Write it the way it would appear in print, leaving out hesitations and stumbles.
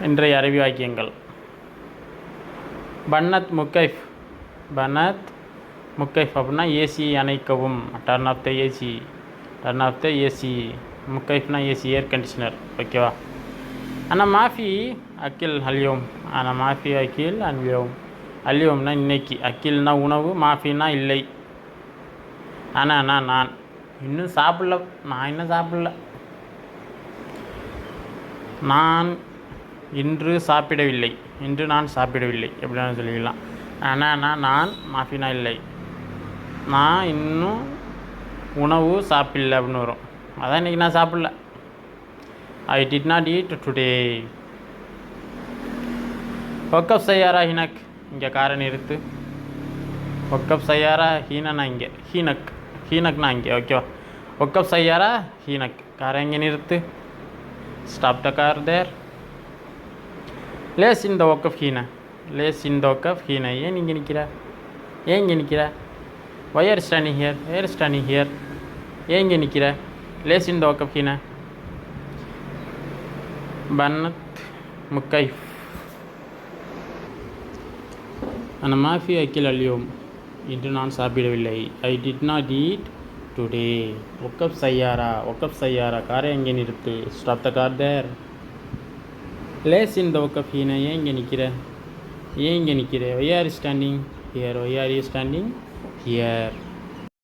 இன்றைய அரபி வாக்கியங்கள். பன்னத் முக்கைஃப். பன்னத் முக்கைஃப் அப்படின்னா ஏசி அணைக்கவும். Turn off the AC. Turn off the AC. முக்கைஃப்னா ஏசி, ஏர் கண்டிஷனர். ஓகேவா? ஆனால் மாஃபி அக்கில் அல்யோம். ஆனால் மாஃபி அக்கில் அல்யோம். அல்யோம்னா இன்னைக்கு. அக்கில்னா உணவு, மாஃபின்னா இல்லை. ஆனால் நான் இன்னும் சாப்பிடல. நான் இன்னும் சாப்பிடல. நான் இன்று சாப்பிடவில்லை. இன்று நான் சாப்பிடவில்லை எப்படின்னு சொல்லிக்கலாம். ஆனால் நான் மாஃபினா இல்லை. நான் இன்னும் உணவு சாப்பிடல அப்படின்னு வரும். அதான் இன்றைக்கி நான் சாப்பிடல. I did not eat today. ஒக்கப் சையாரா ஹினக். இங்கே காரை நிறுத்து. ஒக்கப் சையாரா ஹீனனா இங்கே. ஹீனக். ஹீனக்னா இங்கே. ஓகேவா? ஒக்கப் சையாரா ஹீனக். காரை இங்கே நிறுத்து. Stop the car there. லேஸ் இந்த ஒக்கப் ஹீன. லேஸ் இந்த ஒக்கப் ஹீன. ஏன் இங்கே நிற்கிற? ஏன் இங்கே நிற்கிற? Why're standing here. Why're standing here. ஏன் இங்கே நிற்கிற? லேஸ் இந்த ஒக்கப் ஹீன. பன்னத் முக்கைஃப். அந்த மாஃபி அக்கில் அல்யோம். இன்று நான் சாப்பிடவில்லை. I did not eat today. ஒக்கப் சையாரா. ஒக்கப் சையாரா. காரை எங்கே நிறுத்து. Stop the car there. லேஸ் இந்த ஒக்கப் ஹீன. ஏன் இங்கே நிற்கிற? ஏன் இங்கே நிற்கிற? Why are standing here. Why are you standing here.